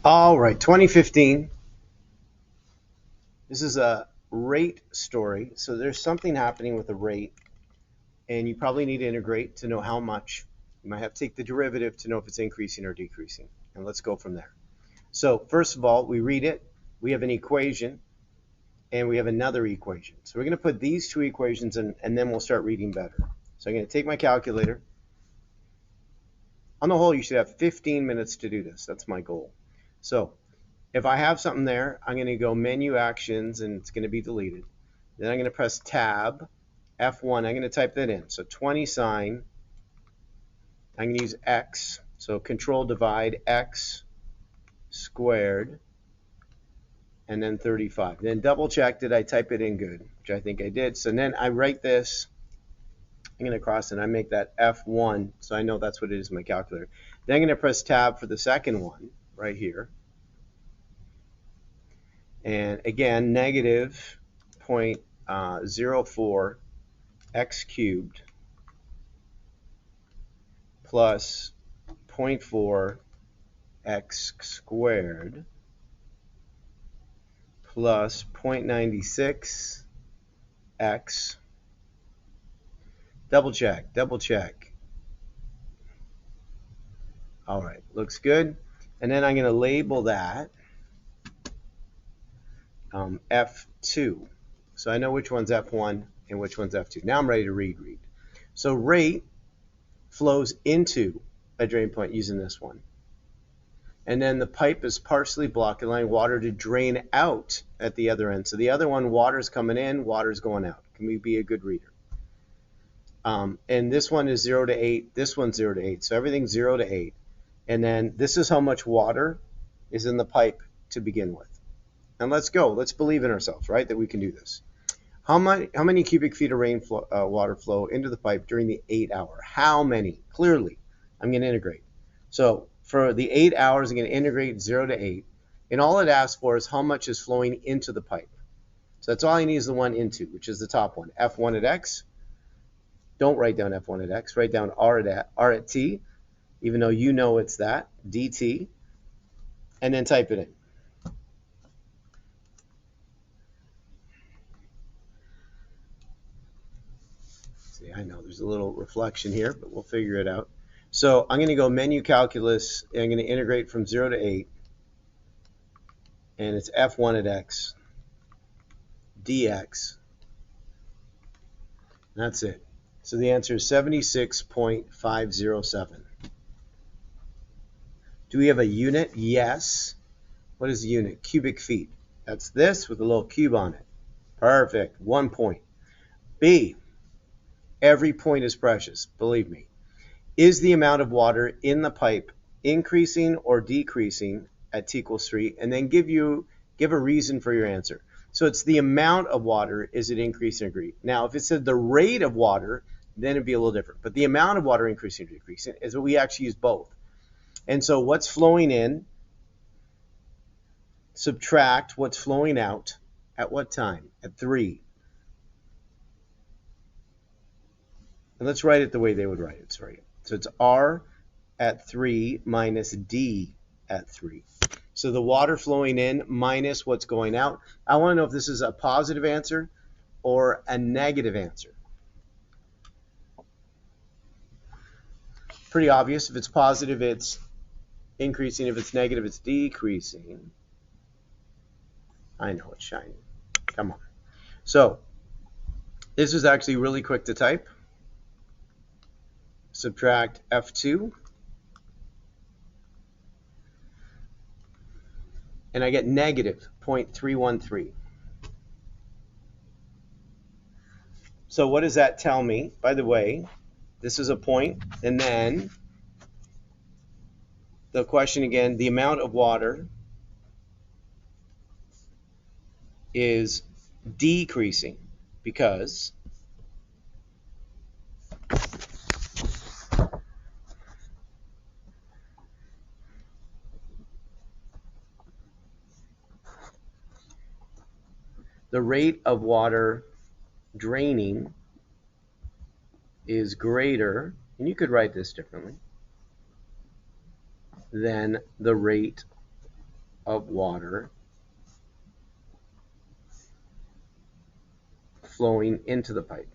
All right, 2015. This is a rate story. So there's something happening with the rate, and you probably need to integrate to know how much. You might have to take the derivative to know if it's increasing or decreasing. And let's go from there. So first of all, we read it. We have an equation, and we have another equation. So we're going to put these two equations in, and then we'll start reading better. So I'm going to take my calculator. On the whole, you should have 15 minutes to do this. That's my goal. So if I have something there, I'm going to go menu actions and it's going to be deleted. Then I'm going to press tab, F1. I'm going to type that in. So 20 sine, I'm going to use x. So control divide x squared and then 35. Then double check, did I type it in good, which I think I did. So then I write this. I'm going to cross and I make that F1 so I know that's what it is in my calculator. Then I'm going to press tab for the second one right here. And again, negative 0.04 x cubed plus 0.4 x squared plus 0.96 x. Double check. All right, looks good. And then I'm going to label that F2. So I know which one's F1 and which one's F2. Now I'm ready to read. So rate flows into a drain point using this one. And then the pipe is partially blocked, allowing water to drain out at the other end. So the other one, water's coming in, water's going out. Can we be a good reader? And this one is 0 to 8. This one's 0 to 8. So everything's 0 to 8. And then this is how much water is in the pipe to begin with. And let's go. Let's believe in ourselves, right, that we can do this. How many cubic feet of water flow into the pipe during the 8 hour? How many? Clearly, I'm going to integrate. So for the 8 hours, I'm going to integrate 0 to 8. And all it asks for is how much is flowing into the pipe. So that's all I need is the one into, which is the top one. F1 at x. Don't write down F1 at x. Write down R at t, even though you know it's that, dt. And then type it in. See, I know there's a little reflection here, but we'll figure it out. So I'm going to go menu calculus, and I'm going to integrate from 0 to 8. And it's F1 at x dx. That's it. So the answer is 76.507. Do we have a unit? Yes. What is the unit? Cubic feet. That's this with a little cube on it. Perfect. 1 point. B. Every point is precious. Believe me. Is the amount of water in the pipe increasing or decreasing at t equals 3? And then give a reason for your answer. So it's the amount of water, is it increasing or decreasing? Now, if it said the rate of water, then it'd be a little different. But the amount of water increasing or decreasing is what we actually use both. And so what's flowing in, subtract what's flowing out at what time? At 3. And let's write it the way they would write it. Sorry. So it's R at 3 minus D at 3. So the water flowing in minus what's going out. I want to know if this is a positive answer or a negative answer. Pretty obvious. If it's positive, it's increasing. If it's negative, it's decreasing. I know it's shiny. Come on. So this is actually really quick to type. Subtract F2. And I get negative 0.313. So what does that tell me? By the way, this is a point, and then the question again, the amount of water is decreasing because the rate of water draining is greater, and you could write this differently, than the rate of water flowing into the pipe.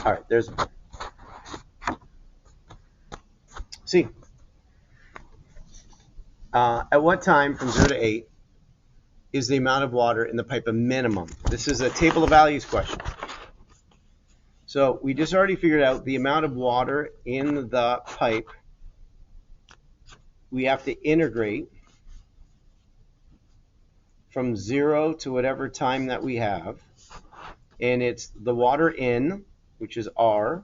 All right, there's one. See, at what time from 0 to 8 is the amount of water in the pipe a minimum? This is a table of values question. So we just already figured out the amount of water in the pipe we have to integrate from 0 to whatever time that we have. And it's the water in, which is R,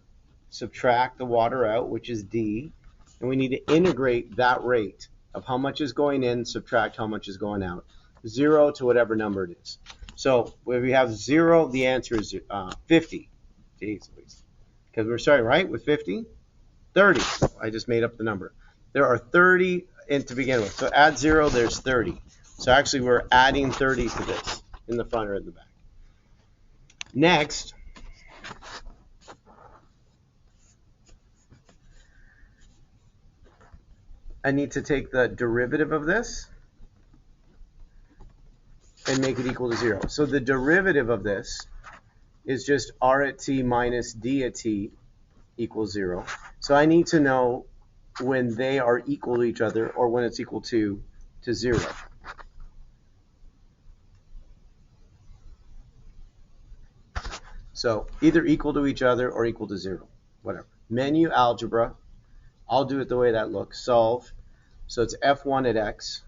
subtract the water out, which is D, and we need to integrate that rate of how much is going in, subtract how much is going out. 0 to whatever number it is. So if we have 0, the answer is 50. Jeez, because we're starting, right, with 50? 30. I just made up the number. There are 30 in to begin with. So add 0, there's 30. So actually we're adding 30 to this in the front or in the back. Next, I need to take the derivative of this and make it equal to 0. So the derivative of this is just R at t minus D at t equals 0. So I need to know when they are equal to each other or when it's equal to 0. So either equal to each other or equal to 0, whatever. Menu algebra, I'll do it the way that looks. Solve. So it's f1 at x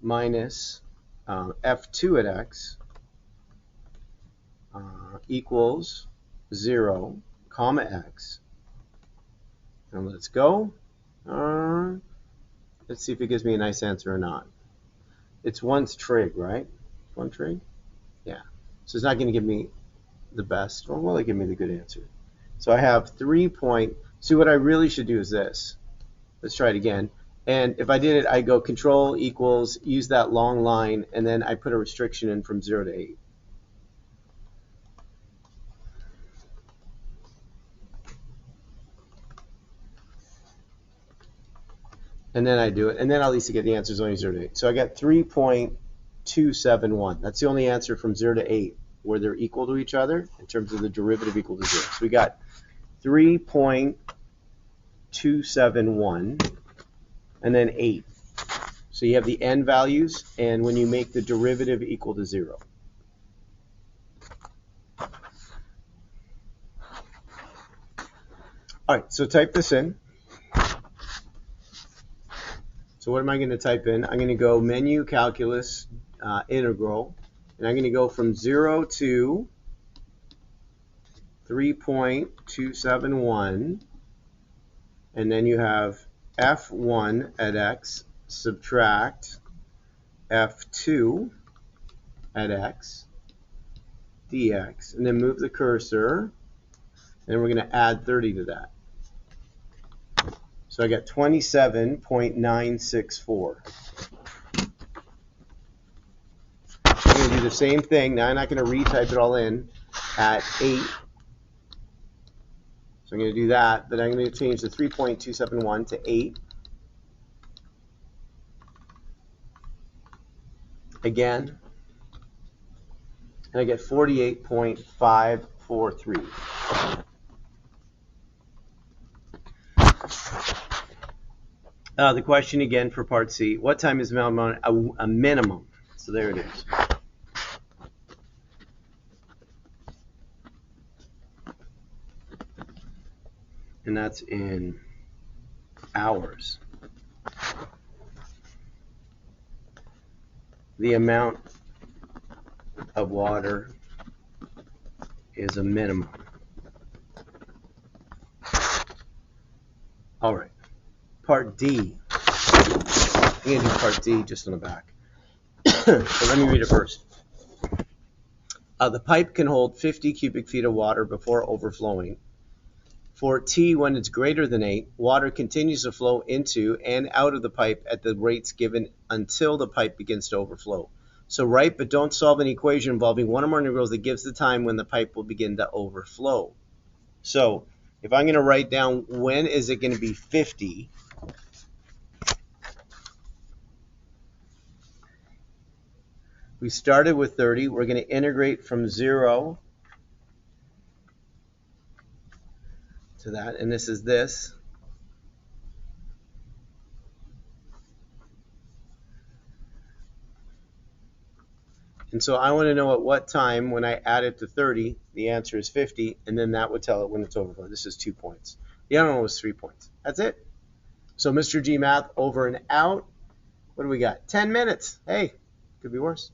minus f2 at x equals 0, comma x. And let's go. Let's see if it gives me a nice answer or not. It's 1's trig, right? 1 trig? Yeah. So it's not going to give me the best, or will it give me the good answer? So I have 3 point, see what I really should do is this. Let's try it again. And if I did it, I go control equals, use that long line, and then I put a restriction in from 0 to 8. And then I do it, and then at least I get the answer is only 0 to 8. So I got 3.271. That's the only answer from 0 to 8 where they're equal to each other in terms of the derivative equal to 0. So we got 3.271 and then 8. So you have the n values, and when you make the derivative equal to 0. All right, so type this in. So what am I going to type in? I'm going to go menu calculus integral, and I'm going to go from 0 to 3.271, and then you have f1 at x subtract f2 at x dx, and then move the cursor, and we're going to add 30 to that. So I got 27.964. I'm going to do the same thing. Now I'm not going to retype it all in at 8. So I'm going to do that, but I'm going to change the 3.271 to 8. Again. And I get 48.543. The question again for part C, what time is a minimum? So there it is. And that's in hours. The amount of water is a minimum. All right. Part D. I'm going to do part D just on the back. So let me read it first. The pipe can hold 50 cubic feet of water before overflowing. For T, when it's greater than 8, water continues to flow into and out of the pipe at the rates given until the pipe begins to overflow. So write, but don't solve an equation involving one or more integrals that gives the time when the pipe will begin to overflow. So if I'm going to write down when is it going to be 50, we started with 30. We're going to integrate from 0 to that, and this is this. And so I want to know at what time when I add it to 30, the answer is 50, and then that would tell it when it's overflow. This is 2 points. The other one was 3 points. That's it. So Mr. GMath over and out. What do we got? 10 minutes. Hey, could be worse.